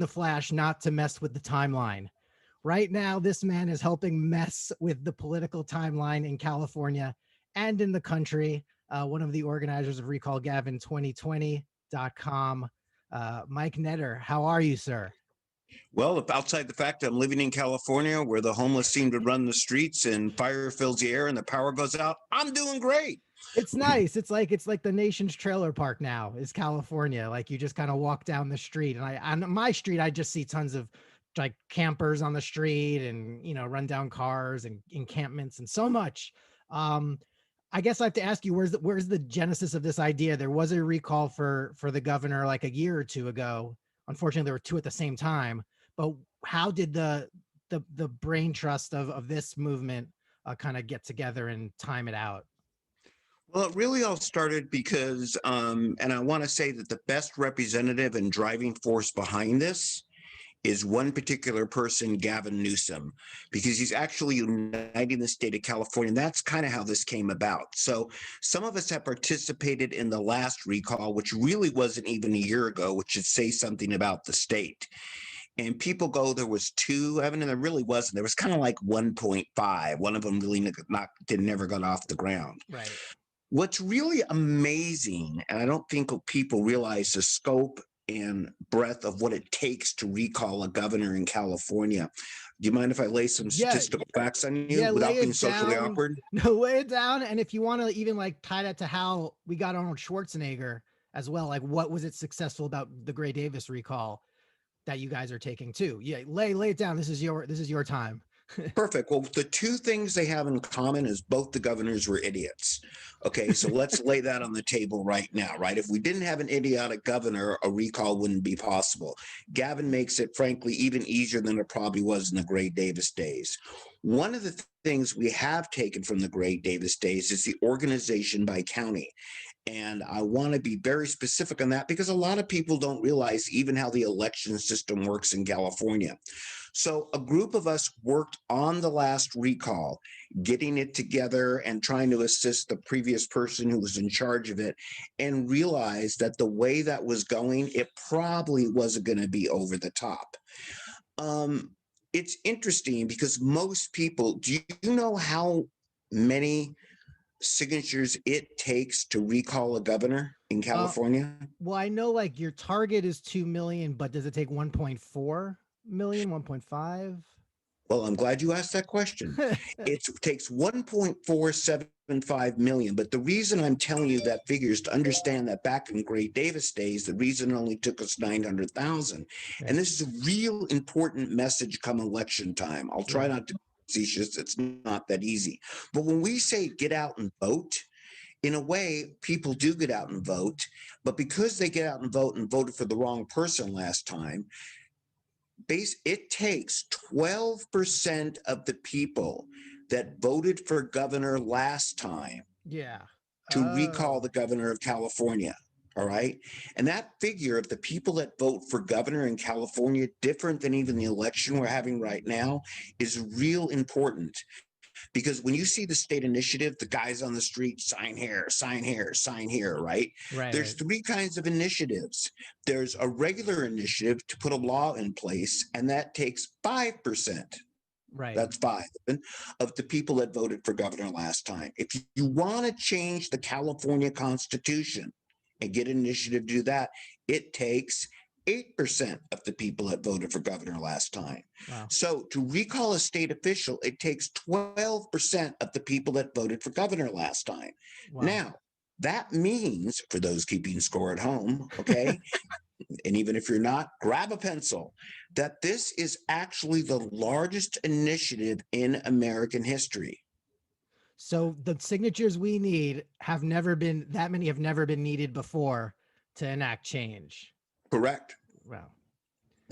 the Flash not to mess with the timeline. Right now, this man is helping mess with the political timeline in California and in the country. One of the organizers of Recall Gavin 2020.com. Mike Netter, how are you, sir? Well, if outside the fact that I'm living in California where the homeless seem to run the streets and fire fills the air and the power goes out, I'm doing great. It's nice. It's like the nation's trailer park now is California. Like you just kind of walk down the street, and on my street I just see tons of like campers on the street and run down cars and encampments and so much. I guess I have to ask you, where's the genesis of this idea? There was a recall for the governor like a year or two ago. Unfortunately, there were two at the same time. But how did the brain trust of this movement kind of get together and time it out? Well, it really all started because, and I want to say that the best representative and driving force behind this is one particular person, Gavin Newsom, because he's actually uniting the state of California. And that's kind of how this came about. So some of us have participated in the last recall, which really wasn't even a year ago, which should say something about the state. And people go, there was two, Evan, and there really wasn't. There was kind of like 1.5. One of them really never got off the ground. Right. What's really amazing, and I don't think people realize the scope and breadth of what it takes to recall a governor in California. Do you mind if I lay some statistical facts on you without being socially awkward? No, lay it down. And if you want to even like tie that to how we got Arnold Schwarzenegger as well, like what was it successful about the Gray Davis recall that you guys are taking too? Yeah, lay it down. This is your time. Perfect. Well, the two things they have in common is both the governors were idiots. Okay, so let's lay that on the table right now, right? If we didn't have an idiotic governor, a recall wouldn't be possible. Gavin makes it, frankly, even easier than it probably was in the Gray Davis days. One of the things we have taken from the Gray Davis days is the organization by county. And I want to be very specific on that because a lot of people don't realize even how the election system works in California. So a group of us worked on the last recall, getting it together and trying to assist the previous person who was in charge of it, and realized that the way that was going, it probably wasn't going to be over the top. It's interesting because most people, do you know how many signatures it takes to recall a governor in California? Well, I know like your target is 2 million, but does it take 1.4 million, 1.5? Well, I'm glad you asked that question. It takes 1.475 million. But the reason I'm telling you that figure is to understand that back in Gray Davis days, the reason it only took us 900,000. And this is a real important message come election time. I'll try not to be facetious. It's not that easy. But when we say get out and vote, in a way, people do get out and vote. But because they get out and voted for the wrong person last time, it takes 12% of the people that voted for governor last time to recall the governor of California. All right. And that figure of the people that vote for governor in California, different than even the election we're having right now, is real important. Because when you see the state initiative, the guys on the street, sign here, sign here, sign here, right? There's three kinds of initiatives. There's a regular initiative to put a law in place, and that takes 5%. Right. That's 5 of the people that voted for governor last time. If you want to change the California Constitution and get an initiative to do that, it takes 8% of the people that voted for governor last time. Wow. So to recall a state official, it takes 12% of the people that voted for governor last time. Wow. Now, that means, for those keeping score at home, okay, and even if you're not, grab a pencil, that this is actually the largest initiative in American history. So the signatures we need have never been needed before to enact change. Correct. Wow.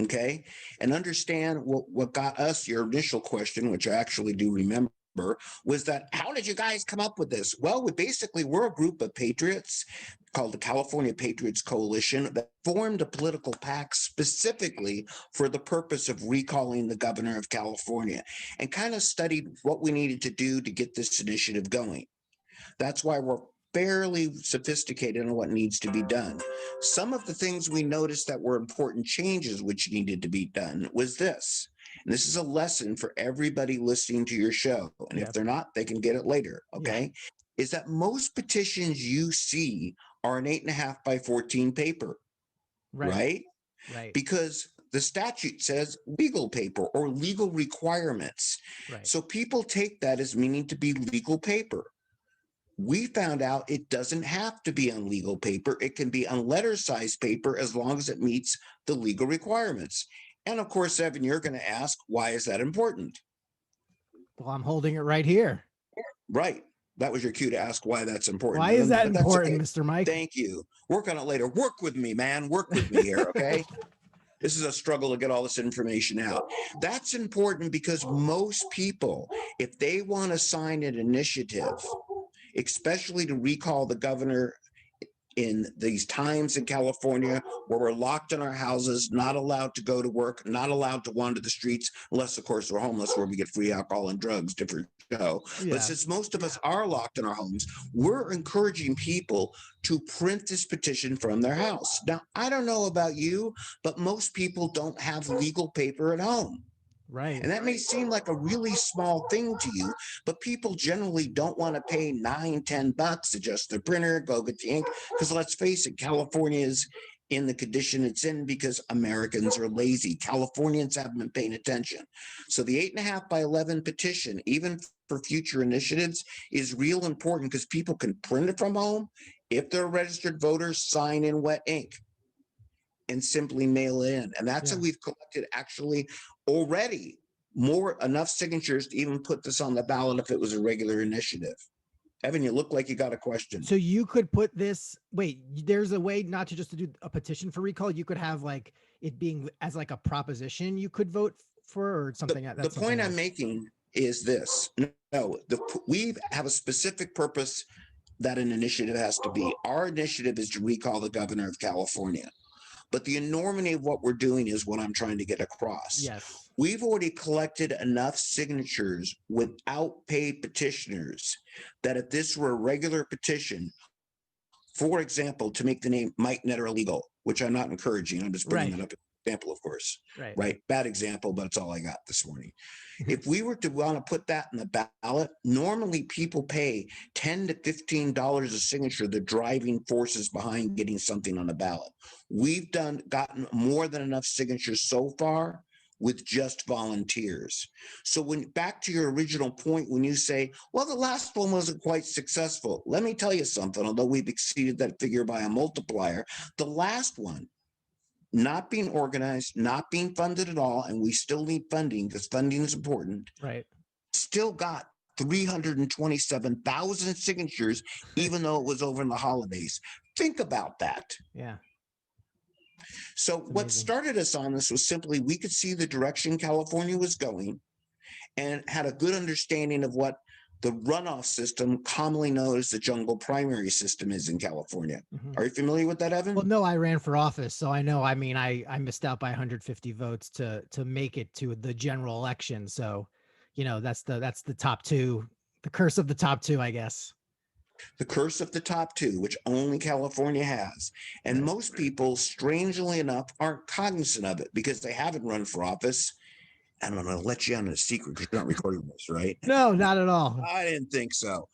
Okay. And understand what got us, your initial question, which I actually do remember, was that how did you guys come up with this? Well, we're a group of patriots called the California Patriots Coalition that formed a political pact specifically for the purpose of recalling the governor of California and kind of studied what we needed to do to get this initiative going. That's why we're fairly sophisticated on what needs to be done. Some of the things we noticed that were important changes which needed to be done was this. And this is a lesson for everybody listening to your show. And if Yep. they're not, they can get it later. Yeah. Okay. Is that most petitions you see are an 8.5 by 14 paper, right? Right. Because the statute says legal paper or legal requirements. Right. So people take that as meaning to be legal paper. We found out it doesn't have to be on legal paper. It can be on letter size paper as long as it meets the legal requirements. And of course, Evan, you're going to ask, why is that important? Well, I'm holding it right here. Right. That was your cue to ask why that's important. Why is that But that's important, okay. Mr. Mike? Thank you. Work on it later. Work with me, man. Work with me here, okay? This is a struggle to get all this information out. That's important because most people, if they want to sign an initiative, especially to recall the governor in these times in California where we're locked in our houses, not allowed to go to work, not allowed to wander the streets, unless, of course, we're homeless where we get free alcohol and drugs, different show. Yeah. But since most of us are locked in our homes, we're encouraging people to print this petition from their house. Now, I don't know about you, but most people don't have legal paper at home. Right. And that may seem like a really small thing to you, but people generally don't want to pay $9-10 to just the printer, go get the ink. Because let's face it, California is in the condition it's in because Americans are lazy. Californians haven't been paying attention. So the 8.5 by 11 petition, even for future initiatives, is real important because people can print it from home. If they're registered voters, sign in wet ink and simply mail it in. And that's how we've collected actually already enough signatures to even put this on the ballot if it was a regular initiative. Evan, you look like you got a question. So you could put this, there's a way not to just to do a petition for recall. You could have like it being as like a proposition you could vote for or something. The point I'm making is this. No, we have a specific purpose that an initiative has to be. Our initiative is to recall the governor of California. But the enormity of what we're doing is what I'm trying to get across. Yes. We've already collected enough signatures without paid petitioners that if this were a regular petition, for example, to make the name Mike Netter illegal, which I'm not encouraging, I'm just bringing that up as an example, of course. Right. Bad example, but it's all I got this morning. If we were to want to put that in the ballot, normally people pay $10 to $15 a signature, the driving forces behind getting something on the ballot. We've gotten more than enough signatures so far with just volunteers. So back to your original point, when you say, well, the last one wasn't quite successful. Let me tell you something, although we've exceeded that figure by a multiplier, the last one, not being organized, not being funded at all, and we still need funding because funding is important. Right. Still got 327,000 signatures, even though it was over in the holidays. Think about that. Yeah. So what started us on this was simply we could see the direction California was going and had a good understanding of what the runoff system, commonly known as the jungle primary system, is in California. Are you familiar with that, Evan? Well, no, I ran for office, so I know. I mean, I missed out by 150 votes to make it to the general election. So, that's the top two, the curse of the top two, I guess. The curse of the top two, which only California has. And most people, strangely enough, aren't cognizant of it because they haven't run for office. And I'm going to let you on a secret because you're not recording this, right? No, not at all. I didn't think so.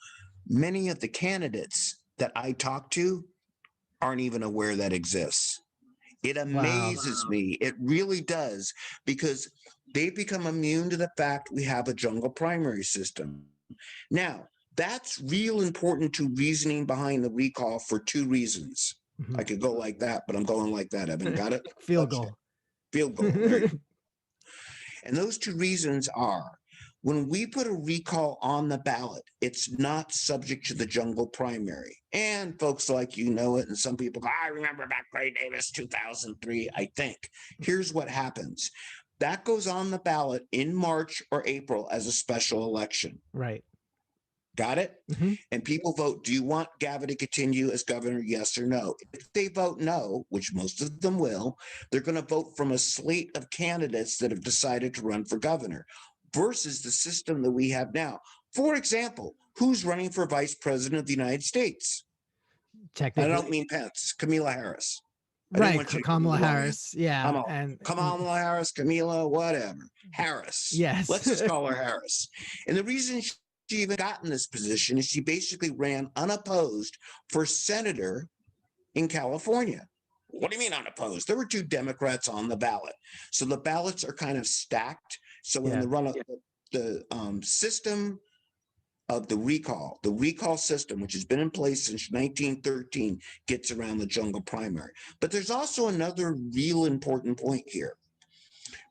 Many of the candidates that I talk to aren't even aware that exists. It amazes me. It really does, because they've become immune to the fact we have a jungle primary system. Now, that's real important to reasoning behind the recall for two reasons. I could go like that, but I'm going like that, Evan. Got it? Field goal. Field goal. And those two reasons are, when we put a recall on the ballot, it's not subject to the jungle primary. And folks like you know it, and some people go, I remember back Gray Davis 2003, I think. Here's what happens. That goes on the ballot in March or April as a special election. Right. Got it? And people vote, do you want Gavin to continue as governor, yes or no? If they vote no, which most of them will, they're going to vote from a slate of candidates that have decided to run for governor versus the system that we have now. For example, who's running for vice president of the United States? I don't Technically, mean Pence, Kamala Harris. I didn't right. want you to get Kamala the wrong answer. Harris. Yeah. And Kamala Harris, Camila, whatever. Harris. yes. Let's just call her Harris. And the reason she even got in this position is she basically ran unopposed for senator in California. What do you mean unopposed? There were 2 Democrats on the ballot. So the ballots are kind of stacked. So in the run of the system of the recall system, which has been in place since 1913, gets around the jungle primary. But there's also another real important point here.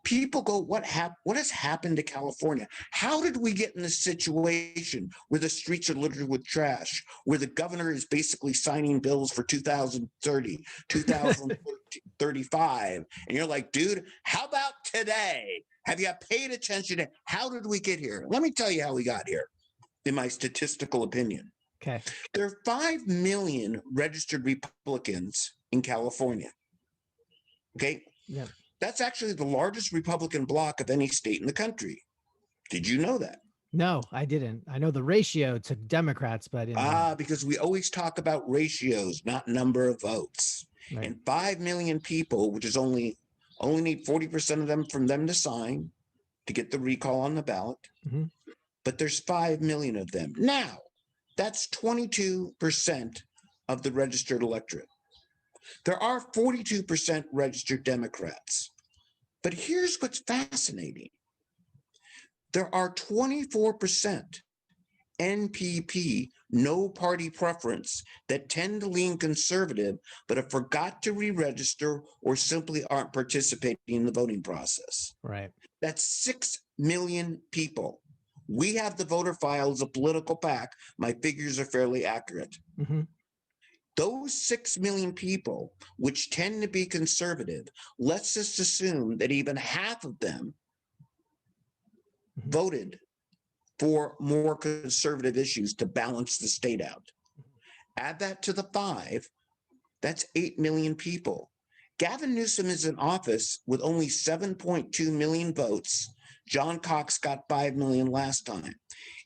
People go, what has happened to California? How did we get in this situation where the streets are littered with trash, where the governor is basically signing bills for 2030, 2035? And you're like, dude, how about today? Have you paid attention to how did we get here? Let me tell you how we got here, in my statistical opinion. Okay. There are 5 million registered Republicans in California. Okay. Yeah. That's actually the largest Republican bloc of any state in the country. Did you know that? No, I didn't. I know the ratio to Democrats, but I didn't know. Because we always talk about ratios, not number of votes. Right. And 5 million people, which is only need 40% of them from them to sign to get the recall on the ballot. Mm-hmm. But there's 5 million of them. Now, that's 22% of the registered electorate. There are 42% registered Democrats. But here's what's fascinating. There are 24% NPP, no party preference, that tend to lean conservative, but have forgot to re-register or simply aren't participating in the voting process. Right. That's 6 million people. We have the voter file as a political PAC. My figures are fairly accurate. Mm-hmm. Those 6 million people, which tend to be conservative, let's just assume that even half of them voted for more conservative issues to balance the state out. Add that to the 5, that's 8 million people. Gavin Newsom is in office with only 7.2 million votes. John Cox got 5 million last time.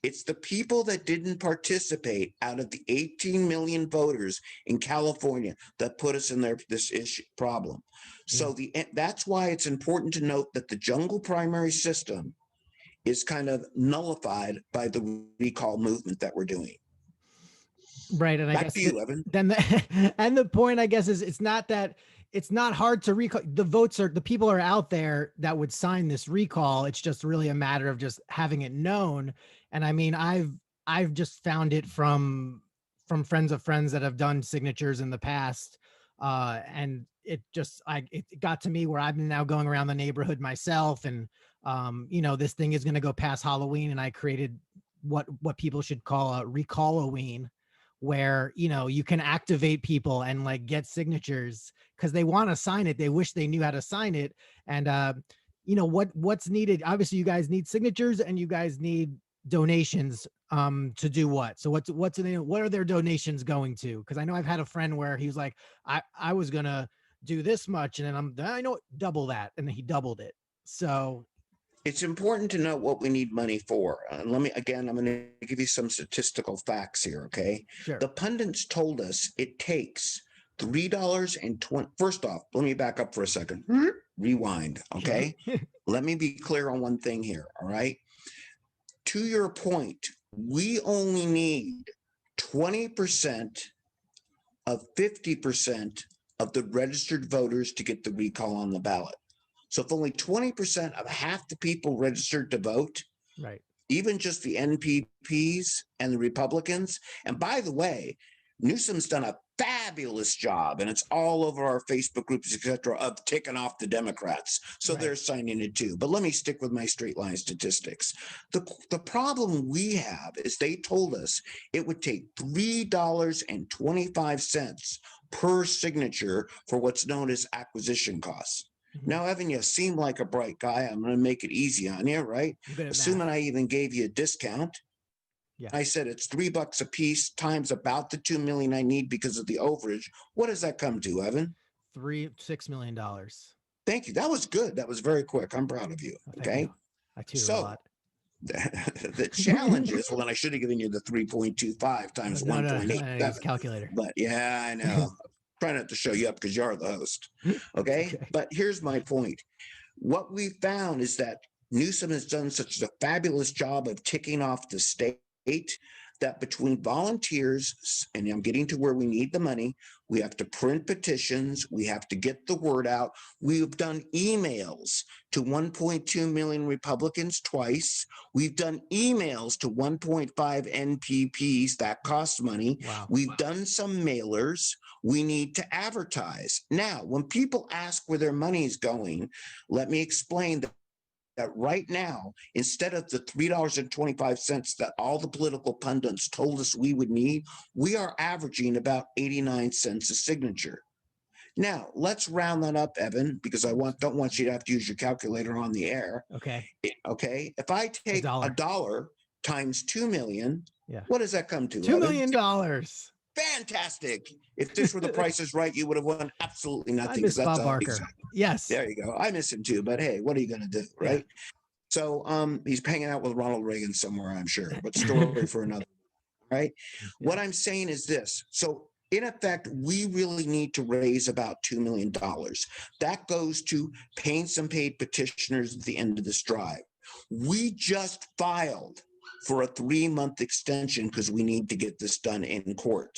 It's the people that didn't participate out of the 18 million voters in California that put us in this issue problem. So that's why it's important to note that the jungle primary system is kind of nullified by the recall movement that we're doing. Right. And I guess to you, Evan. Then and the point, I guess, is it's not hard to recall. The people are out there that would sign this recall. It's just really a matter of just having it known. And I mean, I've just found it from friends of friends that have done signatures in the past. And it got to me where I've been now going around the neighborhood myself, and this thing is going to go past Halloween, and I created what people should call a recall-oween, where you can activate people and like get signatures because they want to sign it. They wish they knew how to sign it. And what's needed. Obviously, you guys need signatures and you guys need donations to do what? So what are their donations going to? Because I know I've had a friend where he was like, I was gonna do this much, and then I know double that, and then he doubled it. So it's important to know what we need money for. I'm going to give you some statistical facts here, okay? Sure. The pundits told us it takes $3.20. First off, let me back up for a second. Rewind, okay? Sure. Let me be clear on one thing here, all right? To your point, we only need 20% of 50% of the registered voters to get the recall on the ballot. So if only 20% of half the people registered to vote, right, even just the NPPs and the Republicans, and by the way, Newsom's done a fabulous job, and it's all over our Facebook groups, etc., of taking off the Democrats. So they're signing it too. But let me stick with my straight line statistics. The problem we have is they told us it would take $3.25 per signature for what's known as acquisition costs. Now, Evan, you seem like a bright guy. I'm going to make it easy on you, right? Assuming I even gave you a discount. Yeah. I said it's $3 a piece times about the 2 million I need because of the overage. What does that come to, Evan? $6 million. Thank you. That was good. That was very quick. I'm proud of you. Okay. You. I tutor a lot. The challenge is, well, then I should have given you the 3.25 times No, no, 1.87. use calculator. But yeah, I know. Try not to show you up because you're the host. Okay? Okay. But here's my point. What we found is that Newsom has done such a fabulous job of ticking off the state that between volunteers, and I'm getting to where we need the money, we have to print petitions, we have to get the word out. We've done emails to 1.2 million Republicans twice. We've done emails to 1.5 NPPs. That costs money. Wow. We've done some mailers. We need to advertise. Now, when people ask where their money is going, let me explain that right now, instead of the $3.25 that all the political pundits told us we would need, we are averaging about 89 cents a signature. Now, let's round that up, Evan, because I don't want you to have to use your calculator on the air. Okay. Okay. If I take a dollar times 2 million, what does that come to? $2 million. Fantastic. If this were the Price is Right, you would have won absolutely nothing. I miss Bob Barker. Yes. There you go. I miss him too, but hey, what are you going to do, right? Yeah. So he's hanging out with Ronald Reagan somewhere, I'm sure, but story for another, right? Yeah. What I'm saying is this. So in effect, we really need to raise about $2 million. That goes to paying some paid petitioners at the end of this drive. We just filed for a 3-month extension because we need to get this done in court.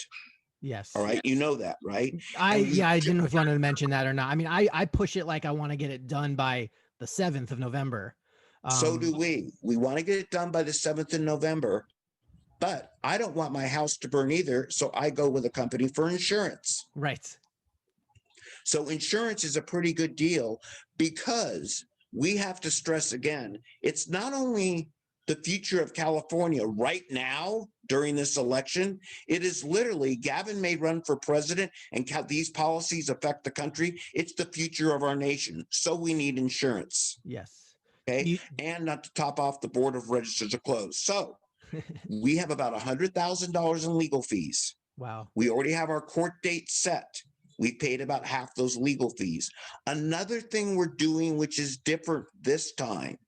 Yes. All right. You know that, right? I didn't know if you wanted to mention that or not. I mean, I push it like I want to get it done by the 7th of November. So do we. We want to get it done by the 7th of November, but I don't want my house to burn either. So I go with a company for insurance. Right. So insurance is a pretty good deal because we have to stress again, it's not only the future of California right now during this election. It is literally Gavin may run for president and these policies affect the country. It's the future of our nation. So we need insurance. Yes. Okay. And not to top off, the board of registers are closed. So we have about $100,000 in legal fees. Wow. We already have our court date set. We paid about half those legal fees. Another thing we're doing, which is different this time,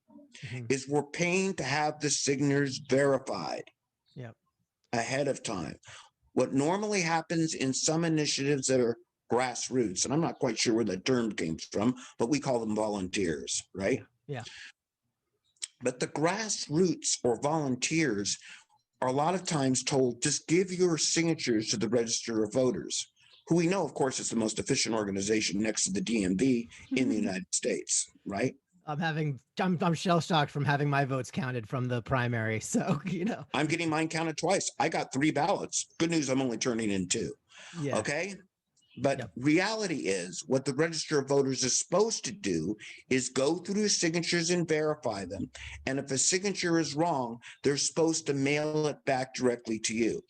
is we're paying to have the signatures verified ahead of time. What normally happens in some initiatives that are grassroots, and I'm not quite sure where the term came from, but we call them volunteers, right? Yeah. But the grassroots or volunteers are a lot of times told, just give your signatures to the Register of Voters, who we know, of course, is the most efficient organization next to the DMV in the United States, right? I'm shell-shocked from having my votes counted from the primary. So, I'm getting mine counted twice. I got 3 ballots. Good news, I'm only turning in 2. Yeah. Okay. But reality is what the Register of Voters is supposed to do is go through signatures and verify them. And if a signature is wrong, they're supposed to mail it back directly to you.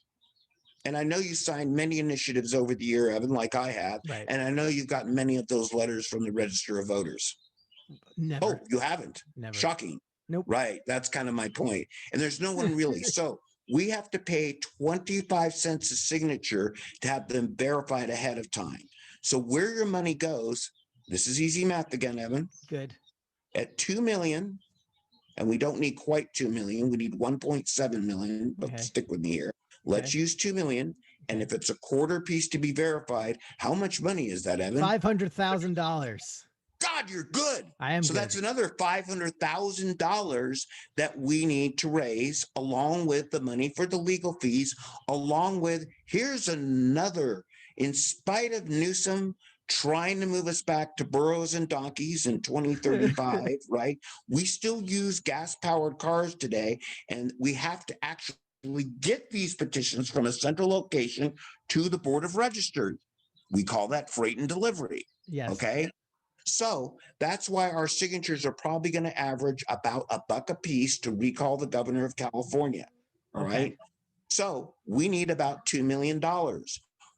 And I know you signed many initiatives over the year, Evan, like I have. Right. And I know you've gotten many of those letters from the Register of Voters. Never. Oh, you haven't? Never. Shocking. Nope. Right. That's kind of my point. And there's no one really. So we have to pay 25 cents a signature to have them verified ahead of time. So where your money goes, this is easy math again, Evan. Good. At 2 million, and we don't need quite 2 million, we need 1.7 million, but stick with me here. Let's use 2 million. And if it's a quarter piece to be verified, how much money is that, Evan? $500,000. God, you're good. I am. So that's another $500,000 that we need to raise, along with the money for the legal fees, along with, here's another, in spite of Newsom trying to move us back to burros and donkeys in 2035, right? We still use gas-powered cars today, and we have to actually get these petitions from a central location to the Board of Registers. We call that freight and delivery. Yes. Okay. So that's why our signatures are probably going to average about $1 a piece to recall the governor of California. All right. So we need about $2 million.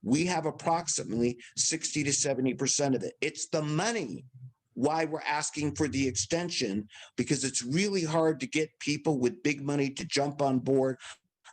We have approximately 60 to 70% of it. It's the money why we're asking for the extension, because it's really hard to get people with big money to jump on board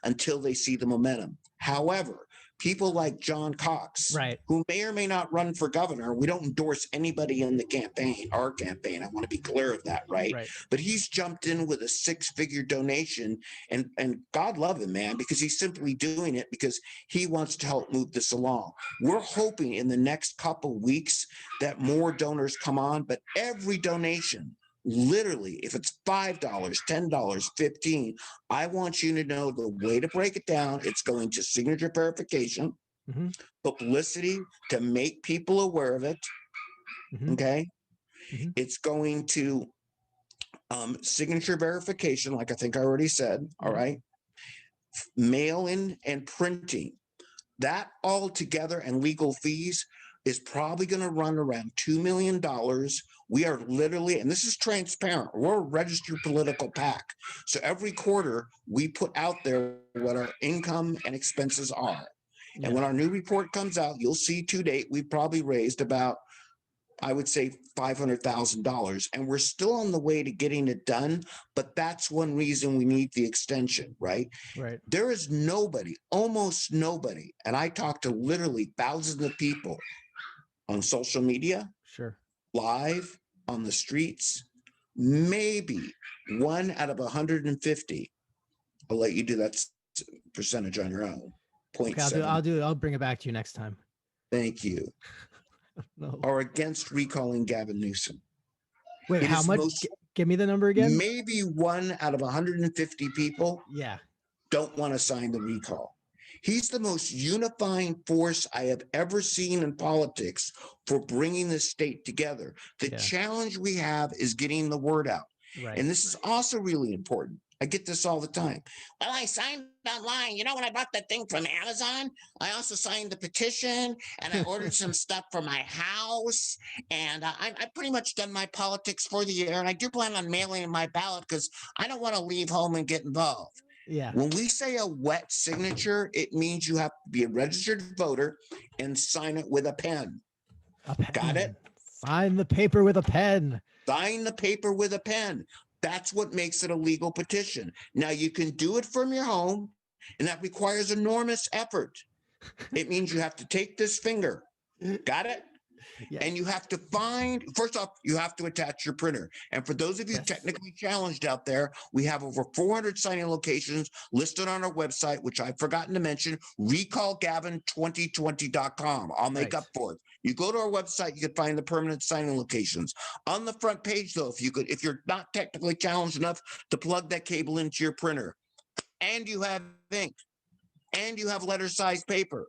until they see the momentum. However, people like John Cox, Right. who may or may not run for governor. We don't endorse anybody in the campaign, our campaign. I want to be clear of that, right? Right. But he's jumped in with a 6-figure donation, and God love him, man, because he's simply doing it because he wants to help move this along. We're hoping in the next couple weeks that more donors come on, but every donation, literally, if it's $5, $10, 15, I want you to know the way to break it down. It's going to signature verification, publicity to make people aware of it. Okay. It's going to signature verification, like I think I already said. All right. Mail in and printing. That all together and legal fees is probably going to run around $2 million. We are literally, and this is transparent, we're a registered political PAC. So every quarter we put out there what our income and expenses are. Yeah. And when our new report comes out, you'll see to date, we've probably raised about, I would say, $500,000, and we're still on the way to getting it done. But that's one reason we need the extension, right? Right. There is nobody, almost nobody, and I talk to literally thousands of people on social media, live, on the streets, maybe 1 out of 150. I'll let you do that percentage on your own. Okay, I'll bring it back to you next time. Thank you. No. Are against recalling Gavin Newsom. Wait, how much? Give me the number again. Maybe 1 out of 150 people don't want to sign the recall. He's the most unifying force I have ever seen in politics for bringing the state together. The challenge we have is getting the word out. Right. And this is also really important. I get this all the time. Well, I signed online. You know, when I bought that thing from Amazon, I also signed the petition and I ordered some stuff for my house. And I've pretty much done my politics for the year. And I do plan on mailing in my ballot because I don't want to leave home and get involved. Yeah. When we say a wet signature, it means you have to be a registered voter and sign it with a pen. Got it? Sign the paper with a pen. Sign the paper with a pen. That's what makes it a legal petition. Now, you can do it from your home, and that requires enormous effort. It means you have to take this finger. Got it? Yes. And you have to find, first off, you have to attach your printer. And for those of you technically challenged out there, we have over 400 signing locations listed on our website, which I've forgotten to mention, recallgavin2020.com. I'll make up for it. You go to our website, you can find the permanent signing locations. On the front page, though, if you're not technically challenged enough to plug that cable into your printer, and you have ink, and you have letter-sized paper,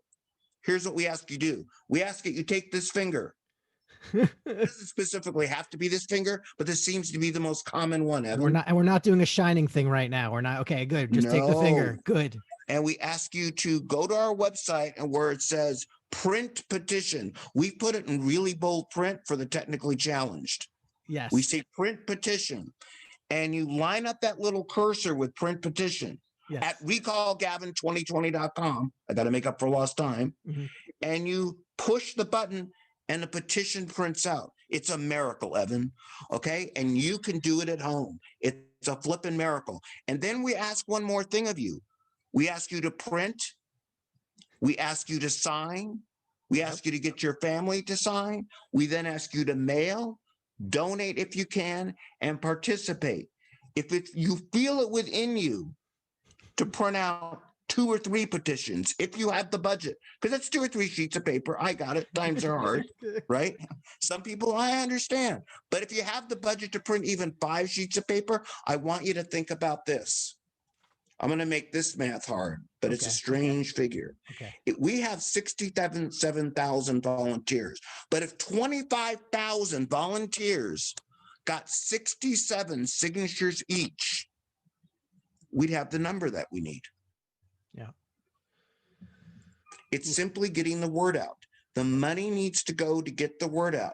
here's what we ask you do. We ask that you take this finger. It doesn't specifically have to be this finger, but this seems to be the most common one, Evan. We're not doing a shining thing right now. We're not. Okay, good. Just take the finger. Good. And we ask you to go to our website, and where it says print petition, we put it in really bold print for the technically challenged. Yes. We say print petition, and you line up that little cursor with print petition at recallgavin2020.com. I got to make up for lost time. And you push the button and the petition prints out. It's a miracle, Evan. Okay. And you can do it at home. It's a flipping miracle. And then we ask one more thing of you. We ask you to print. We ask you to sign. We ask you to get your family to sign. We then ask you to mail, donate if you can, and participate. If you feel it within you to print out 2 or 3 petitions, if you have the budget, because it's 2 or 3 sheets of paper. I got it. Times are hard, right? Some people, I understand. But if you have the budget to print even 5 sheets of paper, I want you to think about this. I'm going to make this math hard, but it's a strange figure. We have 67,000 volunteers, but if 25,000 volunteers got 67 signatures each, we'd have the number that we need. Yeah. It's simply getting the word out. The money needs to go to get the word out.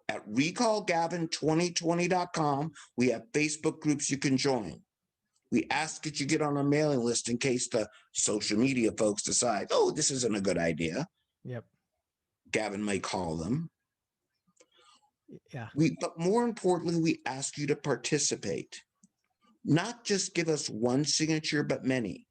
At recallgavin2020.com, we have Facebook groups you can join. We ask that you get on our mailing list in case the social media folks decide, oh, this isn't a good idea. Yep. Gavin may call them. Yeah. But more importantly, we ask you to participate. Not just give us one signature, but many.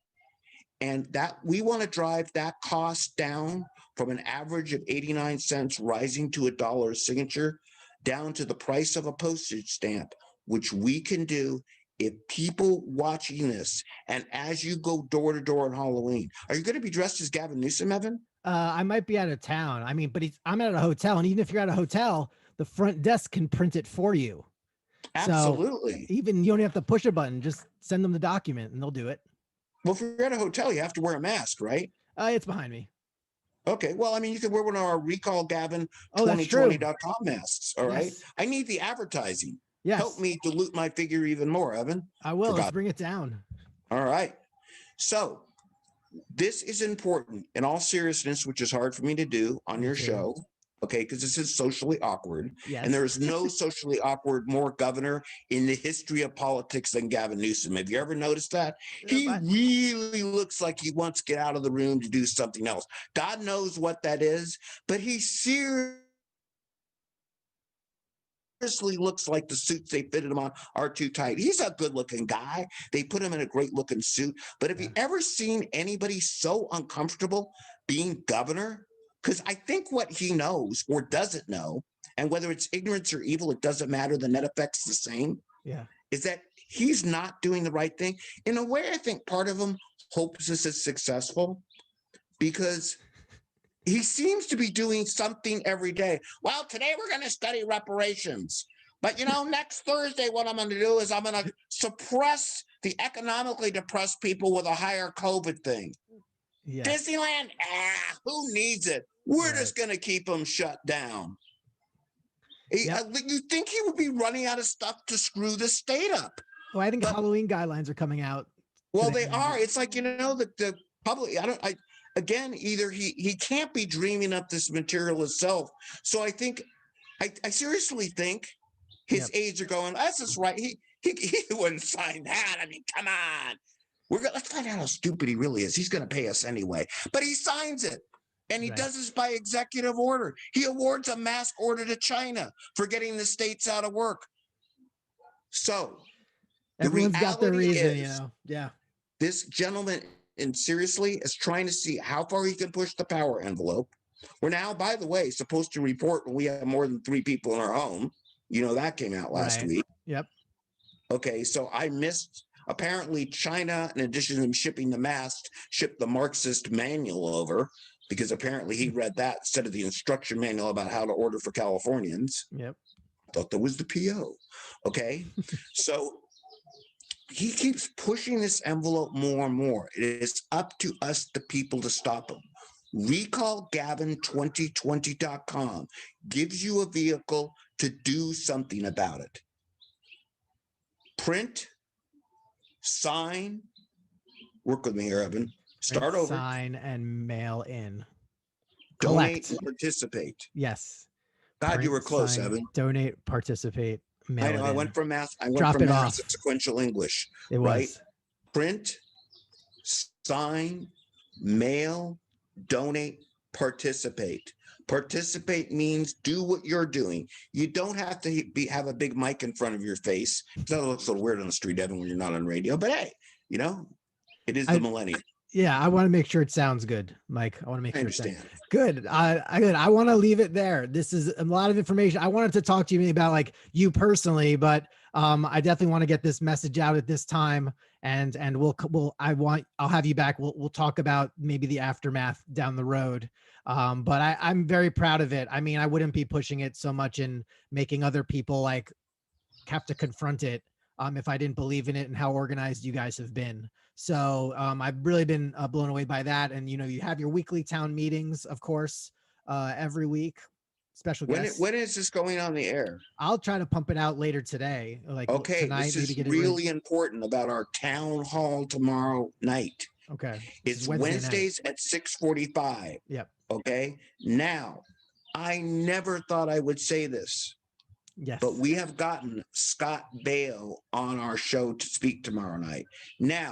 And that we want to drive that cost down from an average of 89 cents rising to $1 a signature down to the price of a postage stamp, which we can do if people watching this, and as you go door to door on Halloween. Are you going to be dressed as Gavin Newsom, Evan? I might be out of town. I mean, but I'm at a hotel, and even if you're at a hotel, the front desk can print it for you. Absolutely. So even you don't have to push a button, just send them the document and they'll do it. Well, if you're at a hotel, you have to wear a mask, right? It's behind me. Okay. Well, I mean, you could wear one of our Recall Gavin Oh, that's true. 2020.com masks. All right. Yes. I need the advertising. Yes. Help me dilute my figure even more, Evan. I will. Let's bring it down. All right. So this is important in all seriousness, which is hard for me to do on your show. Okay, because this is socially awkward. Yes. And there is no socially awkward more governor in the history of politics than Gavin Newsom. Have you ever noticed that? He really looks like he wants to get out of the room to do something else. God knows what that is, but he seriously looks like the suits they fitted him on are too tight. He's a good-looking guy. They put him in a great-looking suit. But have you ever seen anybody so uncomfortable being governor? Because I think what he knows or doesn't know, and whether it's ignorance or evil, it doesn't matter. The net effect's the same. Yeah. Is that he's not doing the right thing. In a way, I think part of him hopes this is successful because he seems to be doing something every day. Well, today we're going to study reparations. But, next Thursday, what I'm going to do is I'm going to suppress the economically depressed people with a higher COVID thing. Yeah. Disneyland, who needs it? We're just going to keep them shut down. You think he would be running out of stuff to screw the state up? Well, I think Halloween guidelines are coming out. Well, they are. It's like, the public, again, either he can't be dreaming up this material himself. So I think, I seriously think his aides are going, that's just right. He wouldn't sign that. I mean, come on. Let's find out how stupid he really is. He's going to pay us anyway. But he signs it. And he does this by executive order. He awards a mask order to China for getting the states out of work. So everyone's got their reason, Yeah. This gentleman, and seriously, is trying to see how far he can push the power envelope. We're now, by the way, supposed to report when we have more than 3 people in our home. That came out last week. Yep. Okay, so I missed. Apparently, China, in addition to shipping the masks, shipped the Marxist manual over because apparently he read that instead of the instruction manual about how to order for Californians. Yep. I thought that was the PO. Okay. So he keeps pushing this envelope more and more. It is up to us, the people, to stop him. Recall Gavin2020.com gives you a vehicle to do something about it. Print, sign, work with me here, Evan. Start over. Sign and mail in. Donate and participate. Yes. God, Print, you were close, sign, Evan. Donate, participate, mail I know. it I in. went from math. I went Drop from it math off. to sequential English. It right? was. Print, sign, mail, donate, participate. Participate means do what you're doing. You don't have to have a big mic in front of your face. That looks a little weird on the street, Evan, when you're not on radio. But hey, it is the millennium. Yeah, I want to make sure it sounds good, Mike. I want to make sure it sounds good. I want to leave it there. This is a lot of information. I wanted to talk to you about like you personally, but I definitely want to get this message out at this time. And I'll have you back. We'll talk about maybe the aftermath down the road. But I'm very proud of it. I mean, I wouldn't be pushing it so much and making other people like have to confront it if I didn't believe in it and how organized you guys have been. So I've really been blown away by that. And, you have your weekly town meetings, of course, every week. Special guests. When is this going on the air? I'll try to pump it out later today. Like tonight, this is really important about our town hall tomorrow night. Okay. It's Wednesdays at 6:45. Yep. Okay. Now, I never thought I would say this. Yes. But we have gotten Scott Bale on our show to speak tomorrow night. Now,